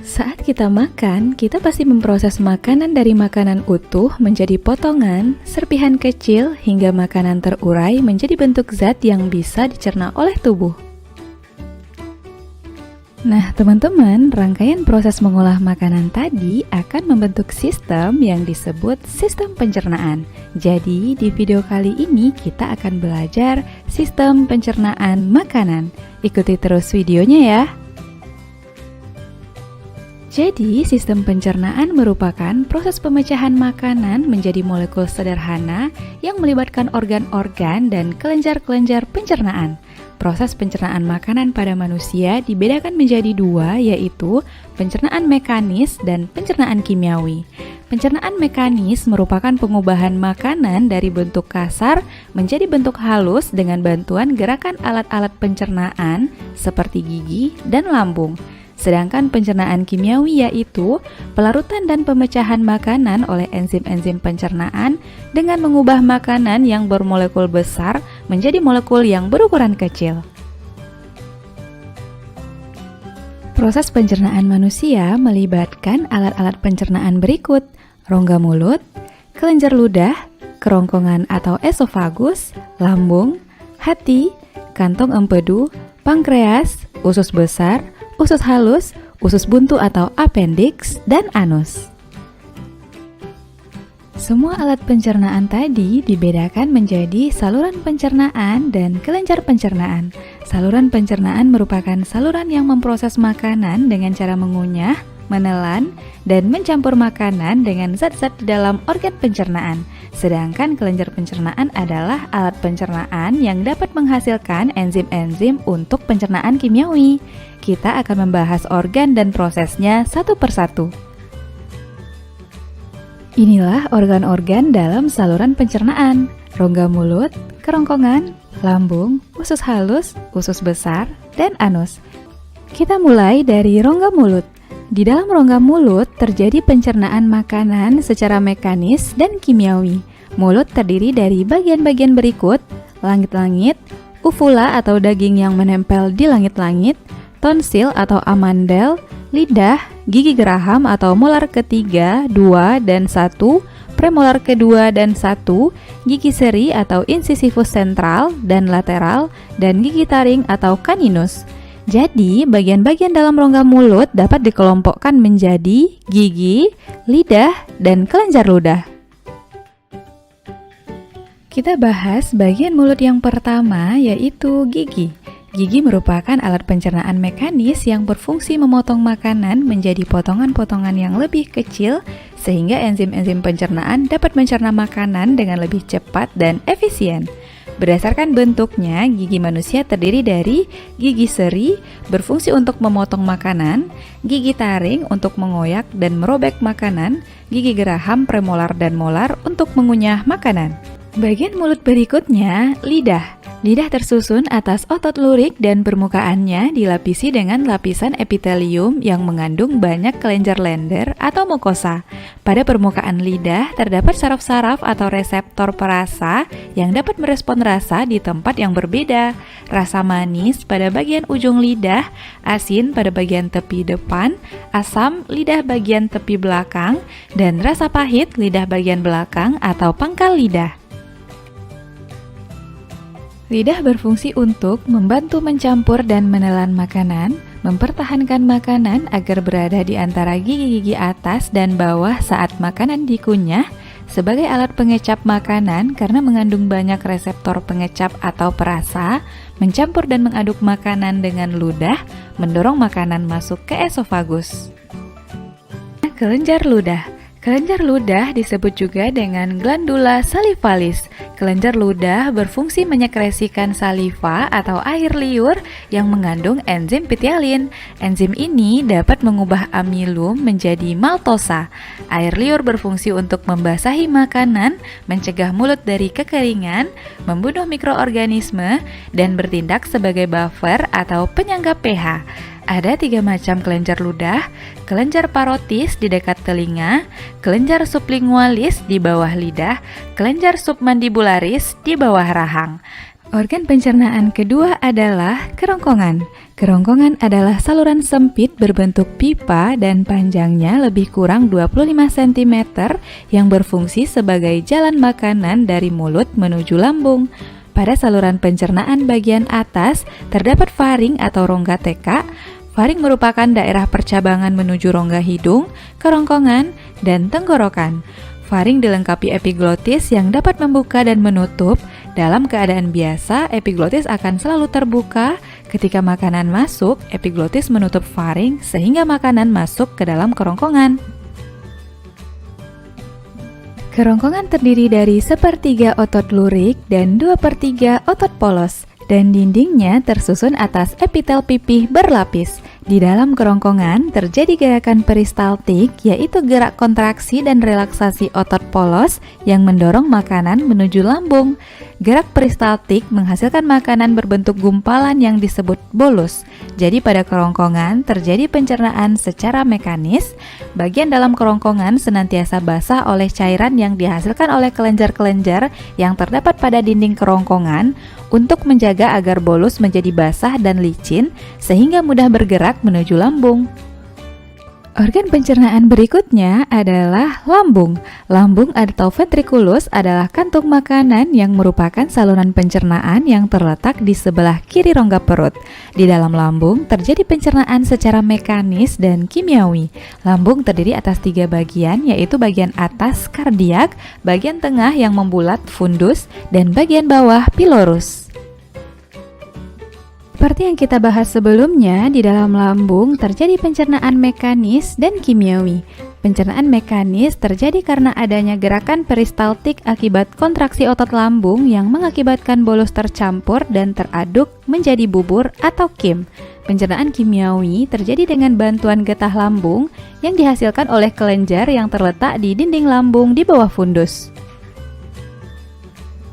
Saat kita makan, kita pasti memproses makanan dari makanan utuh menjadi potongan, serpihan kecil, hingga makanan terurai menjadi bentuk zat yang bisa dicerna oleh tubuh. Nah, teman-teman, rangkaian proses mengolah makanan tadi akan membentuk sistem yang disebut sistem pencernaan. Jadi, di video kali ini kita akan belajar sistem pencernaan makanan. Ikuti terus videonya ya. Jadi, sistem pencernaan merupakan proses pemecahan makanan menjadi molekul sederhana yang melibatkan organ-organ dan kelenjar-kelenjar pencernaan. Proses pencernaan makanan pada manusia dibedakan menjadi dua, yaitu pencernaan mekanis dan pencernaan kimiawi. Pencernaan mekanis merupakan pengubahan makanan dari bentuk kasar menjadi bentuk halus dengan bantuan gerakan alat-alat pencernaan seperti gigi dan lambung. Sedangkan pencernaan kimiawi yaitu pelarutan dan pemecahan makanan oleh enzim-enzim pencernaan dengan mengubah makanan yang bermolekul besar menjadi molekul yang berukuran kecil. Proses pencernaan manusia melibatkan alat-alat pencernaan berikut: rongga mulut, kelenjar ludah, kerongkongan atau esofagus, lambung, hati, kantong empedu, pankreas, usus besar, usus halus, usus buntu atau appendix, dan anus. Semua alat pencernaan tadi dibedakan menjadi saluran pencernaan dan kelenjar pencernaan. Saluran pencernaan merupakan saluran yang memproses makanan dengan cara mengunyah, menelan, dan mencampur makanan dengan zat-zat di dalam organ pencernaan. Sedangkan kelenjar pencernaan adalah alat pencernaan yang dapat menghasilkan enzim-enzim untuk pencernaan kimiawi. Kita akan membahas organ dan prosesnya satu persatu. Inilah organ-organ dalam saluran pencernaan: rongga mulut, kerongkongan, lambung, usus halus, usus besar, dan anus. Kita mulai dari rongga mulut. Di dalam rongga mulut terjadi pencernaan makanan secara mekanis dan kimiawi. Mulut terdiri dari bagian-bagian berikut: langit-langit, uvula atau daging yang menempel di langit-langit, tonsil atau amandel, lidah, gigi geraham atau molar ketiga, 2, dan 1, premolar kedua dan 1, gigi seri atau incisivus sentral dan lateral, dan gigi taring atau caninus. Jadi, bagian-bagian dalam rongga mulut dapat dikelompokkan menjadi gigi, lidah, dan kelenjar ludah. Kita bahas bagian mulut yang pertama, yaitu gigi. Gigi merupakan alat pencernaan mekanis yang berfungsi memotong makanan menjadi potongan-potongan yang lebih kecil sehingga enzim-enzim pencernaan dapat mencerna makanan dengan lebih cepat dan efisien. Berdasarkan bentuknya, gigi manusia terdiri dari gigi seri berfungsi untuk memotong makanan, gigi taring untuk mengoyak dan merobek makanan, gigi geraham, premolar, dan molar untuk mengunyah makanan. Bagian mulut berikutnya, lidah. Lidah tersusun atas otot lurik dan permukaannya dilapisi dengan lapisan epitelium yang mengandung banyak kelenjar lender atau mukosa. Pada permukaan lidah terdapat saraf-saraf atau reseptor perasa yang dapat merespon rasa di tempat yang berbeda. Rasa manis pada bagian ujung lidah, asin pada bagian tepi depan, asam lidah bagian tepi belakang, dan rasa pahit lidah bagian belakang atau pangkal lidah. Lidah berfungsi untuk membantu mencampur dan menelan makanan, mempertahankan makanan agar berada di antara gigi-gigi atas dan bawah saat makanan dikunyah, sebagai alat pengecap makanan karena mengandung banyak reseptor pengecap atau perasa, mencampur dan mengaduk makanan dengan ludah, mendorong makanan masuk ke esofagus. Kelenjar ludah. Kelenjar ludah disebut juga dengan glandula salivalis. Kelenjar ludah berfungsi menyekresikan saliva atau air liur yang mengandung enzim pitialin. Enzim ini dapat mengubah amilum menjadi maltosa. Air liur berfungsi untuk membasahi makanan, mencegah mulut dari kekeringan, membunuh mikroorganisme, dan bertindak sebagai buffer atau penyangga pH. Ada 3 macam kelenjar ludah: kelenjar parotis di dekat telinga, kelenjar sublingualis di bawah lidah, kelenjar submandibularis di bawah rahang. Organ pencernaan kedua adalah kerongkongan. Kerongkongan adalah saluran sempit berbentuk pipa dan panjangnya lebih kurang 25 cm yang berfungsi sebagai jalan makanan dari mulut menuju lambung. Pada saluran pencernaan bagian atas terdapat faring atau rongga teka. Faring merupakan daerah percabangan menuju rongga hidung, kerongkongan, dan tenggorokan. Faring dilengkapi epiglotis yang dapat membuka dan menutup. Dalam keadaan biasa, epiglotis akan selalu terbuka. Ketika makanan masuk, epiglotis menutup faring sehingga makanan masuk ke dalam kerongkongan. Kerongkongan terdiri dari 1/3 otot lurik dan 2/3 otot polos, dan dindingnya tersusun atas epitel pipih berlapis. Di dalam kerongkongan terjadi gerakan peristaltik, yaitu gerak kontraksi dan relaksasi otot polos yang mendorong makanan menuju lambung. Gerak peristaltik menghasilkan makanan berbentuk gumpalan yang disebut bolus. Jadi pada kerongkongan terjadi pencernaan secara mekanis. Bagian dalam kerongkongan senantiasa basah oleh cairan yang dihasilkan oleh kelenjar-kelenjar yang terdapat pada dinding kerongkongan untuk menjaga agar bolus menjadi basah dan licin sehingga mudah bergerak menuju lambung. Organ pencernaan berikutnya adalah lambung. Lambung atau ventriculus adalah kantung makanan yang merupakan saluran pencernaan yang terletak di sebelah kiri rongga perut. Di dalam lambung terjadi pencernaan secara mekanis dan kimiawi. Lambung terdiri atas 3 bagian, yaitu bagian atas kardiak, bagian tengah yang membulat fundus, dan bagian bawah pilorus. Seperti yang kita bahas sebelumnya, di dalam lambung terjadi pencernaan mekanis dan kimiawi. Pencernaan mekanis terjadi karena adanya gerakan peristaltik akibat kontraksi otot lambung yang mengakibatkan bolus tercampur dan teraduk menjadi bubur atau kim. Pencernaan kimiawi terjadi dengan bantuan getah lambung yang dihasilkan oleh kelenjar yang terletak di dinding lambung di bawah fundus.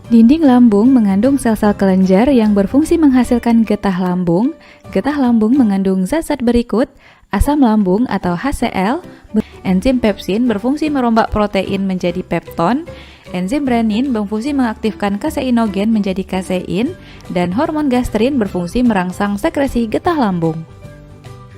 Dinding lambung mengandung sel-sel kelenjar yang berfungsi menghasilkan getah lambung. Getah lambung mengandung zat-zat berikut: asam lambung atau HCl, enzim pepsin berfungsi merombak protein menjadi pepton, enzim renin berfungsi mengaktifkan kaseinogen menjadi kasein, dan hormon gastrin berfungsi merangsang sekresi getah lambung.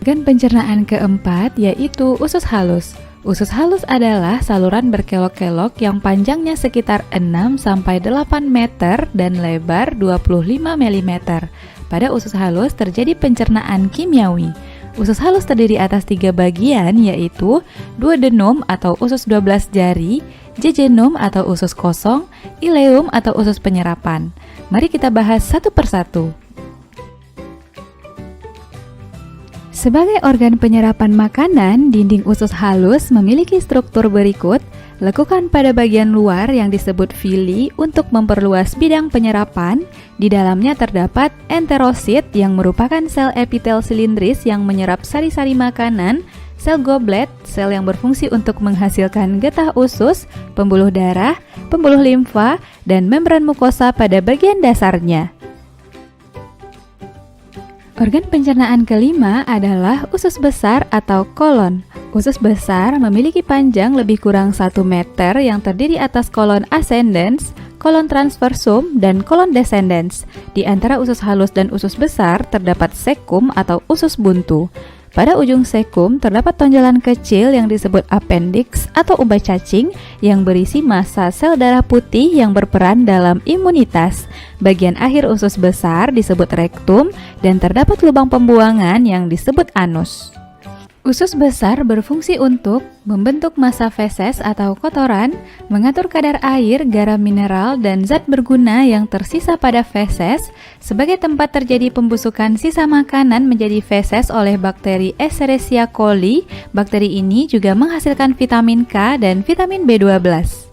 Organ pencernaan keempat yaitu usus halus. Usus halus adalah saluran berkelok-kelok yang panjangnya sekitar 6-8 meter dan lebar 25 mm. Pada usus halus terjadi pencernaan kimiawi. Usus halus terdiri atas 3 bagian, yaitu duodenum atau usus 12 jari, jejunum atau usus kosong, ileum atau usus penyerapan. Mari kita bahas satu persatu. Sebagai organ penyerapan makanan, dinding usus halus memiliki struktur berikut. Lekukan pada bagian luar yang disebut villi untuk memperluas bidang penyerapan. Di dalamnya terdapat enterosit yang merupakan sel epitel silindris yang menyerap sari-sari makanan, sel goblet, sel yang berfungsi untuk menghasilkan getah usus, pembuluh darah, pembuluh limfa, dan membran mukosa pada bagian dasarnya. Organ pencernaan kelima adalah usus besar atau kolon. Usus besar memiliki panjang lebih kurang 1 meter yang terdiri atas kolon ascendens, kolon transversum, dan kolon descendens. Di antara usus halus dan usus besar terdapat sekum atau usus buntu. Pada ujung sekum terdapat tonjolan kecil yang disebut appendix atau ubah cacing yang berisi massa sel darah putih yang berperan dalam imunitas. Bagian akhir usus besar disebut rektum dan terdapat lubang pembuangan yang disebut anus. Usus besar berfungsi untuk membentuk massa feses atau kotoran, mengatur kadar air, garam mineral, dan zat berguna yang tersisa pada feses, sebagai tempat terjadi pembusukan sisa makanan menjadi feses oleh bakteri Escherichia coli. Bakteri ini juga menghasilkan vitamin K dan vitamin B12.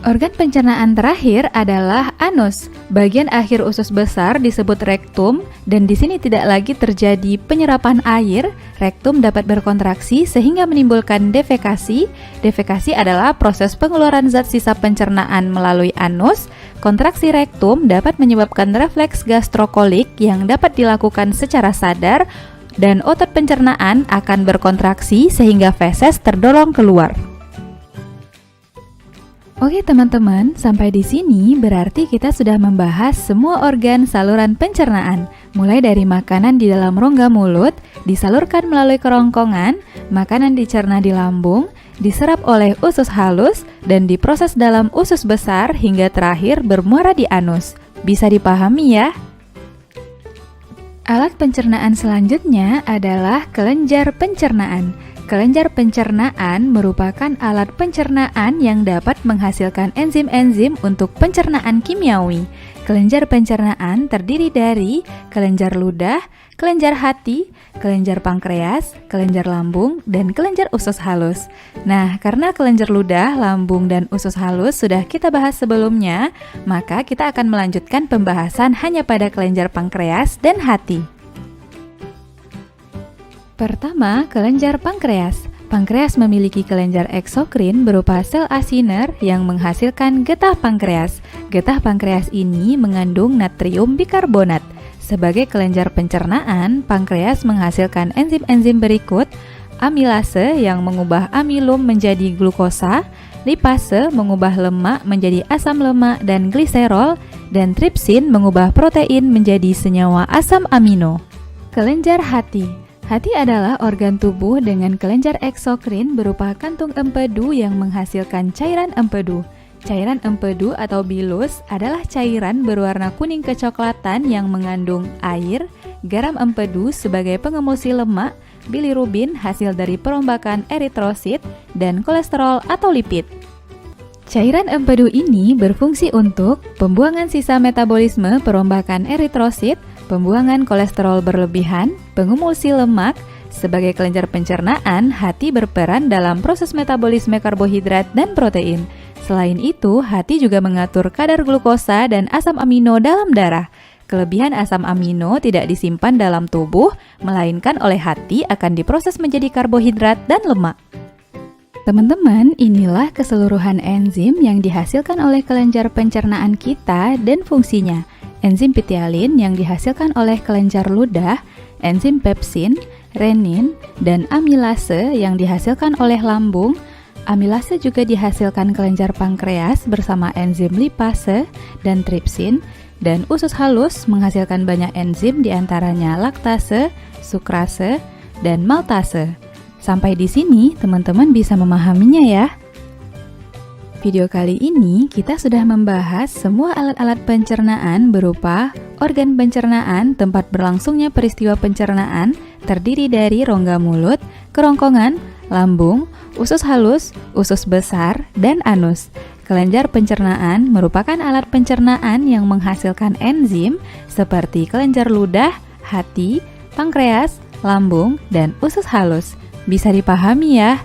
Organ pencernaan terakhir adalah anus. Bagian akhir usus besar disebut rektum dan di sini tidak lagi terjadi penyerapan air. Rektum dapat berkontraksi sehingga menimbulkan defekasi. Defekasi adalah proses pengeluaran zat sisa pencernaan melalui anus. Kontraksi rektum dapat menyebabkan refleks gastrokolik yang dapat dilakukan secara sadar dan otot pencernaan akan berkontraksi sehingga feses terdorong keluar. Oke teman-teman, sampai di sini berarti kita sudah membahas semua organ saluran pencernaan. Mulai dari makanan di dalam rongga mulut, disalurkan melalui kerongkongan, makanan dicerna di lambung, diserap oleh usus halus, dan diproses dalam usus besar hingga terakhir bermuara di anus. Bisa dipahami ya? Alat pencernaan selanjutnya adalah kelenjar pencernaan. Kelenjar pencernaan merupakan alat pencernaan yang dapat menghasilkan enzim-enzim untuk pencernaan kimiawi. Kelenjar pencernaan terdiri dari kelenjar ludah, kelenjar hati, kelenjar pankreas, kelenjar lambung, dan kelenjar usus halus. Nah, karena kelenjar ludah, lambung, dan usus halus sudah kita bahas sebelumnya, maka kita akan melanjutkan pembahasan hanya pada kelenjar pankreas dan hati. Pertama, kelenjar pankreas. Pankreas memiliki kelenjar eksokrin berupa sel asiner yang menghasilkan getah pankreas. Getah pankreas ini mengandung natrium bikarbonat. Sebagai kelenjar pencernaan, pankreas menghasilkan enzim-enzim berikut: amilase yang mengubah amilum menjadi glukosa, lipase mengubah lemak menjadi asam lemak dan gliserol, dan tripsin mengubah protein menjadi senyawa asam amino. Kelenjar hati. Hati adalah organ tubuh dengan kelenjar eksokrin berupa kantung empedu yang menghasilkan cairan empedu. Cairan empedu atau bilus adalah cairan berwarna kuning kecoklatan yang mengandung air, garam empedu sebagai pengemulsi lemak, bilirubin hasil dari perombakan eritrosit, dan kolesterol atau lipid. Cairan empedu ini berfungsi untuk pembuangan sisa metabolisme perombakan eritrosit, pembuangan kolesterol berlebihan, pengumulsi lemak. Sebagai kelenjar pencernaan, hati berperan dalam proses metabolisme karbohidrat dan protein. Selain itu, hati juga mengatur kadar glukosa dan asam amino dalam darah. Kelebihan asam amino tidak disimpan dalam tubuh, melainkan oleh hati akan diproses menjadi karbohidrat dan lemak. Teman-teman, inilah keseluruhan enzim yang dihasilkan oleh kelenjar pencernaan kita dan fungsinya. Enzim pitialin yang dihasilkan oleh kelenjar ludah, enzim pepsin, renin, dan amilase yang dihasilkan oleh lambung. Amilase juga dihasilkan kelenjar pankreas bersama enzim lipase dan tripsin, dan usus halus menghasilkan banyak enzim diantaranya laktase, sukrase, dan maltase. Sampai di sini teman-teman bisa memahaminya ya. Video kali ini kita sudah membahas semua alat-alat pencernaan berupa organ pencernaan tempat berlangsungnya peristiwa pencernaan terdiri dari rongga mulut, kerongkongan, lambung, usus halus, usus besar, dan anus. Kelenjar pencernaan merupakan alat pencernaan yang menghasilkan enzim seperti kelenjar ludah, hati, pankreas, lambung, dan usus halus. Bisa dipahami ya?